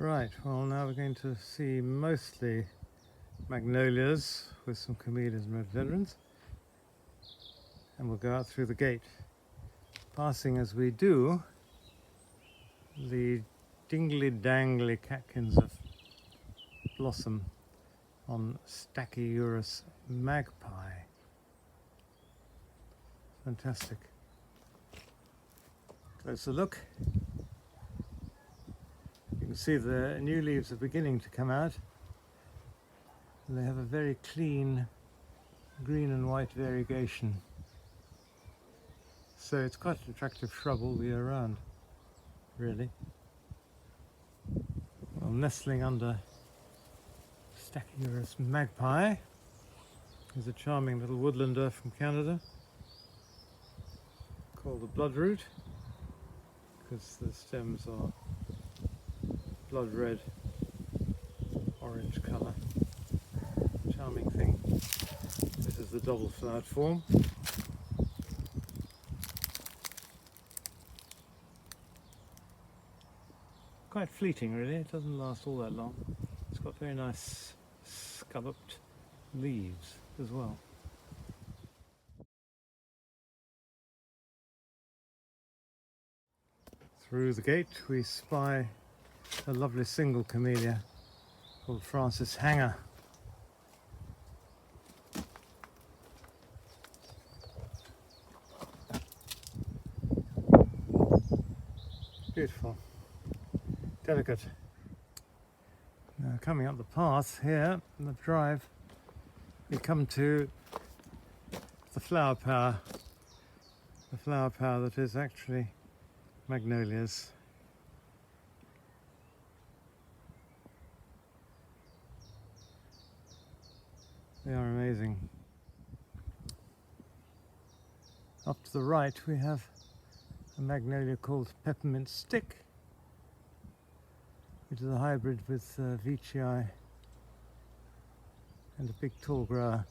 Right, well now we're going to see mostly magnolias with some camellias and rhododendrons, and we'll go out through the gate, passing as we do the dingly-dangly catkins of blossom on Stachyurus magpie. Fantastic. Closer look. You can see the new leaves are beginning to come out, and they have a very clean green and white variegation. So it's quite an attractive shrub all the year round, really. Well, nestling under Stachyurus magpie is a charming little woodlander from Canada called the bloodroot, because the stems are blood red, orange colour. Charming thing. This is the double flowered form. Quite fleeting really, it doesn't last all that long. It's got very nice scalloped leaves as well. Through the gate we spy a lovely single camellia called Francis Hanger. Beautiful, delicate. Now coming up the path here, the drive, we come to the flower power that is actually magnolias. They are amazing. Up to the right we have a magnolia called peppermint stick, which is a hybrid with veitchii and a big tall grower.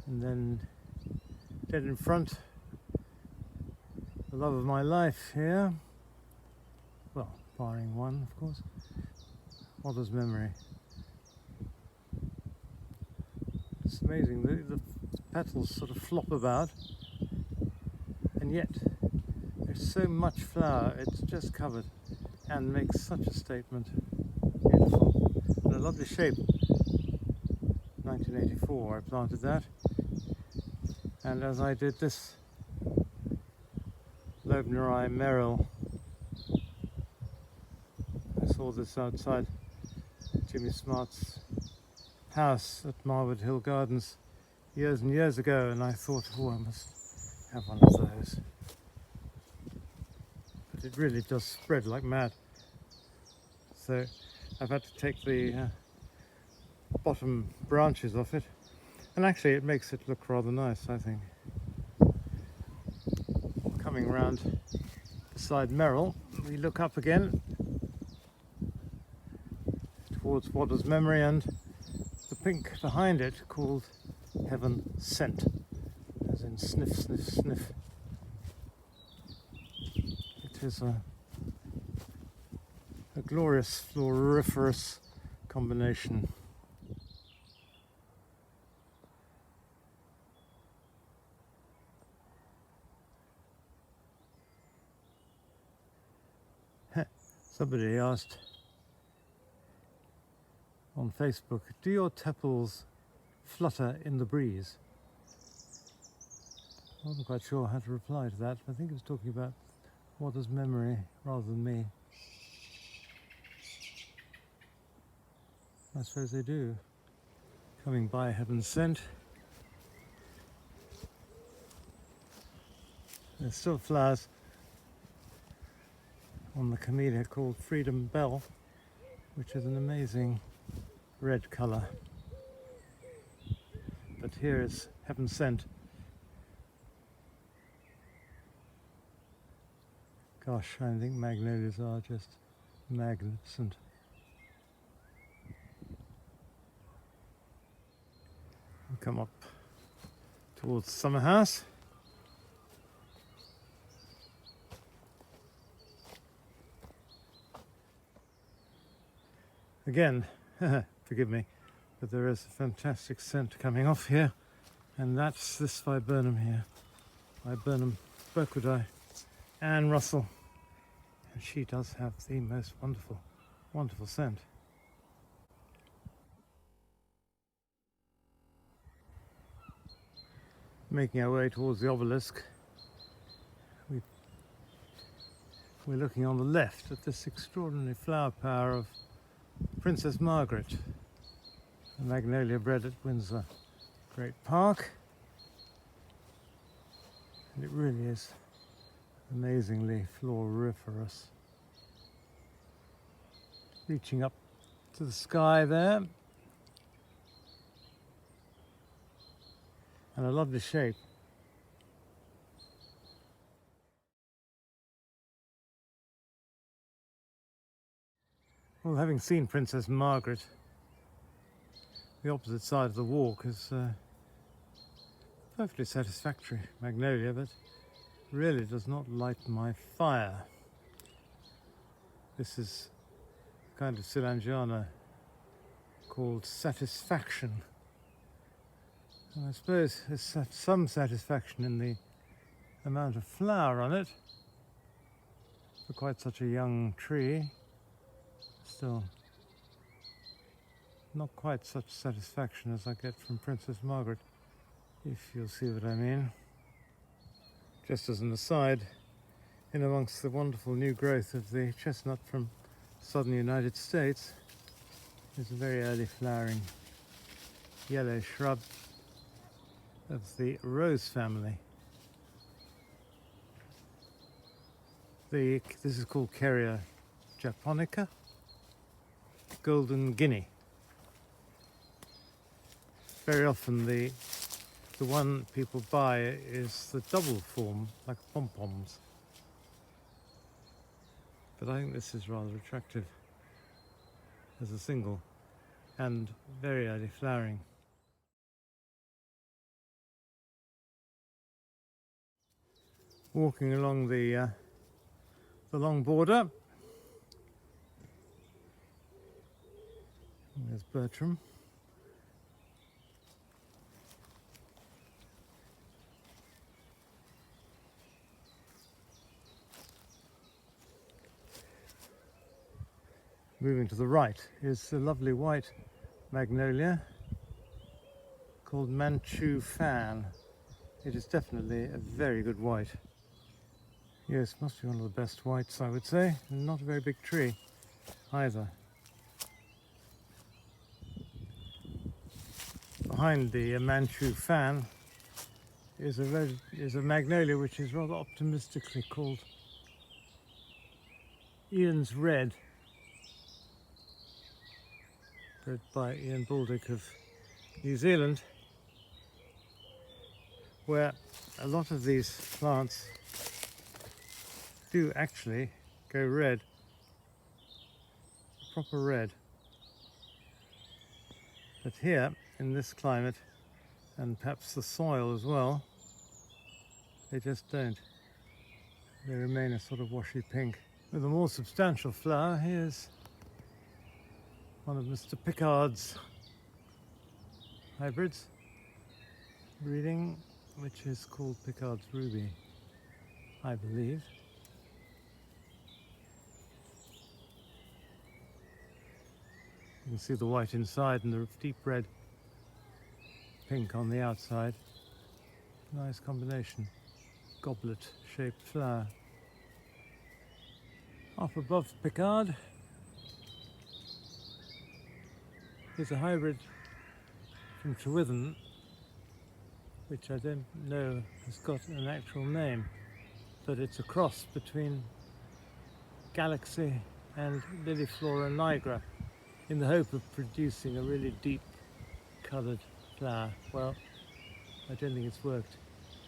And then dead in front, the love of my life here, well, barring one of course, Mother's Memory. It's amazing, the petals sort of flop about, and yet there's so much flower, it's just covered and makes such a statement. Beautiful, and a lovely shape. 1984 I planted that, and as I did this Lobneri merrill, I saw this outside Jimmy Smart's house at Marwood Hill Gardens years and years ago, and I thought, oh, I must have one of those. But it really does spread like mad. So I've had to take the bottom branches off it, and actually it makes it look rather nice, I think. Coming round beside Merrill, we look up again towards Mother's Memory and the pink behind it called Heaven Sent, as in sniff, sniff, sniff. It is a glorious floriferous combination. Somebody asked on Facebook, do your tepals flutter in the breeze? I wasn't quite sure how to reply to that. I think it was talking about Mother's Memory rather than me. I suppose they do. Coming by Heaven Sent. There's still flowers on the camellia called Freedom Bell, which is an amazing red colour. But here is Heaven Sent. Gosh, I think magnolias are just magnificent. We'll come up towards Summer House. Again, forgive me, but there is a fantastic scent coming off here, and that's this viburnum here. Viburnum burkwoodi, Anne Russell, and she does have the most wonderful scent. Making our way towards the obelisk, we're looking on the left at this extraordinary flower power of Princess Margaret, the magnolia bred at Windsor Great Park. And it really is amazingly floriferous. Reaching up to the sky there. And a lovely shape. Well, having seen Princess Margaret, the opposite side of the walk is perfectly satisfactory magnolia, but really does not light my fire. This is a kind of Silangiana called Satisfaction. And I suppose there's some satisfaction in the amount of flower on it for quite such a young tree. Still, not quite such satisfaction as I get from Princess Margaret, if you'll see what I mean. Just as an aside, in amongst the wonderful new growth of the chestnut from southern United States is a very early flowering yellow shrub of the rose family. This is called Kerria japonica, golden guinea. Very often the one people buy is the double form, like pom-poms. But I think this is rather attractive as a single and very early flowering. Walking along the long border. There's Bertram. Moving to the right is a lovely white magnolia called Manchu Fan. It is definitely a very good white. Yes, must be one of the best whites, I would say. And not a very big tree either. Behind the Manchu Fan is a magnolia which is rather optimistically called Ian's Red, bred by Ian Baldick of New Zealand, where a lot of these plants do actually go red, proper red. But here, in this climate, and perhaps the soil as well, they just don't. They remain a sort of washy pink. With a more substantial flower, here's one of Mr. Pickard's hybrids breeding, which is called Pickard's Ruby, I believe. You can see the white inside and the deep red pink on the outside. Nice combination. Goblet-shaped flower. Up above Pickard is a hybrid from Trewithen, which I don't know has got an actual name, but it's a cross between Galaxy and Liliflora nigra, in the hope of producing a really deep coloured flower. Well, I don't think it's worked,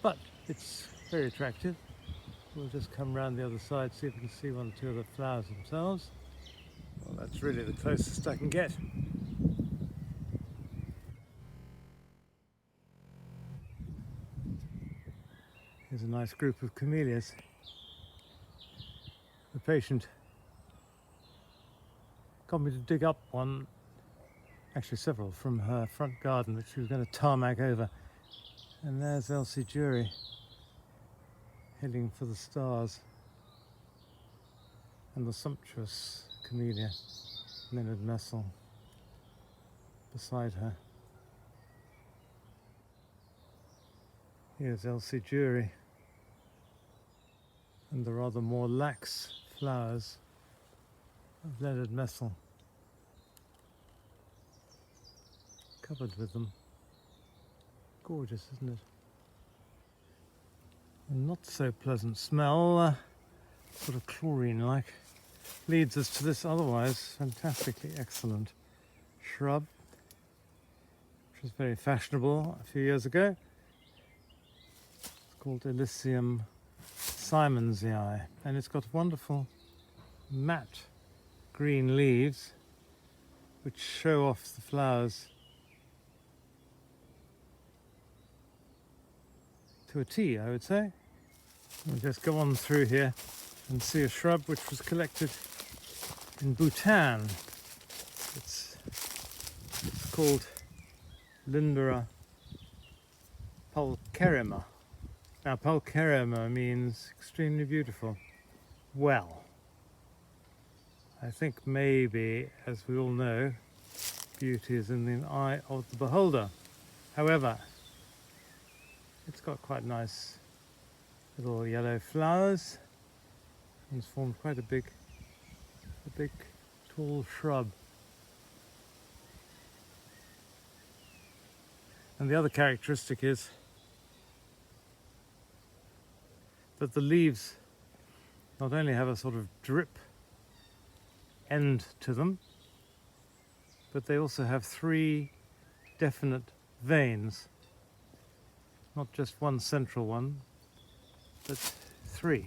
but it's very attractive. We'll just come round the other side, see if we can see one or two of the flowers themselves. Well, that's really the closest I can get. Here's a nice group of camellias. The patient got me to dig up one, actually several, from her front garden that she was going to tarmac over. And there's Elsie Jury heading for the stars, and the sumptuous camellia, Leonard Messel, beside her. Here's Elsie Jury and the rather more lax flowers of Leonard Messel, covered with them. Gorgeous, isn't it? A not so pleasant smell, sort of chlorine-like, leads us to this otherwise fantastically excellent shrub, which was very fashionable a few years ago. It's called Ilicium simonsii, and it's got wonderful matte green leaves which show off the flowers to a T, I would say. We'll just go on through here and see a shrub which was collected in Bhutan. It's called Lindera pulcherrima. Now, pulcherrima means extremely beautiful. Well, I think maybe, as we all know, beauty is in the eye of the beholder. However, it's got quite nice little yellow flowers, and it's formed quite a big tall shrub. And the other characteristic is that the leaves not only have a sort of drip end to them, but they also have 3 definite veins. Not just one central one, but 3.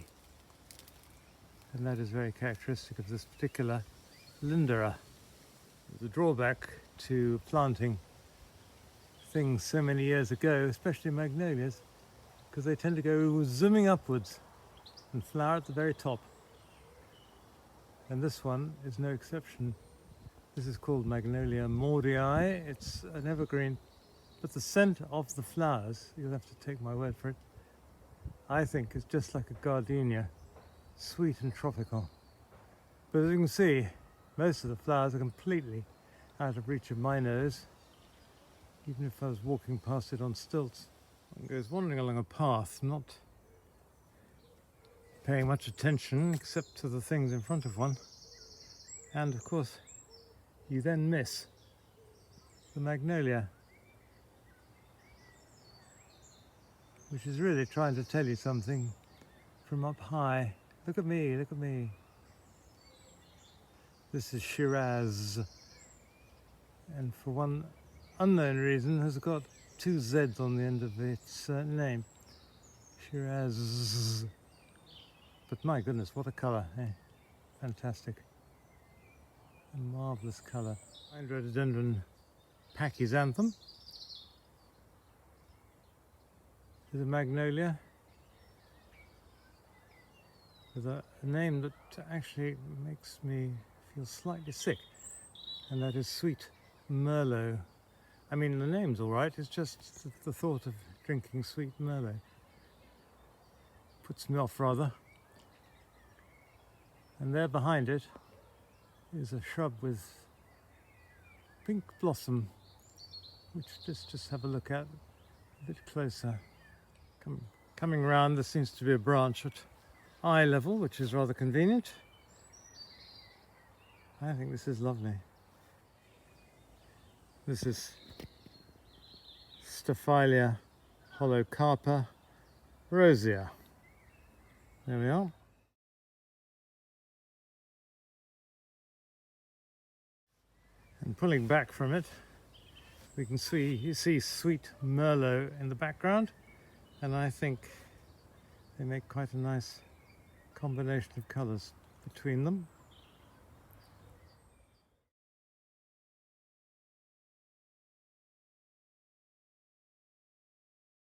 And that is very characteristic of this particular Lindera. The drawback to planting things so many years ago, especially magnolias, because they tend to go zooming upwards and flower at the very top. And this one is no exception. This is called Magnolia mordii. It's an evergreen, but the scent of the flowers, you'll have to take my word for it, I think is just like a gardenia, sweet and tropical. But as you can see, most of the flowers are completely out of reach of my nose, even if I was walking past it on stilts. One goes wandering along a path, not paying much attention except to the things in front of one. And of course, you then miss the magnolia, which is really trying to tell you something from up high. Look at me, look at me. This is Shiraz, and for one unknown reason has got 2 Z's on the end of its name. Shiraz. But my goodness, what a colour, eh? Fantastic. A marvellous colour. Rhododendron pachyxanthum is a magnolia with a name that actually makes me feel slightly sick, and that is Sweet Merlot. I mean, the name's all right, it's just the thought of drinking sweet Merlot puts me off rather. And there behind it is a shrub with pink blossom, which just have a look at a bit closer. Coming round, there seems to be a branch at eye level, which is rather convenient. I think this is lovely. This is Staphylia holocarpa rosea. There we are. And pulling back from it, we can see Sweet Merlot in the background, and I think they make quite a nice combination of colours between them.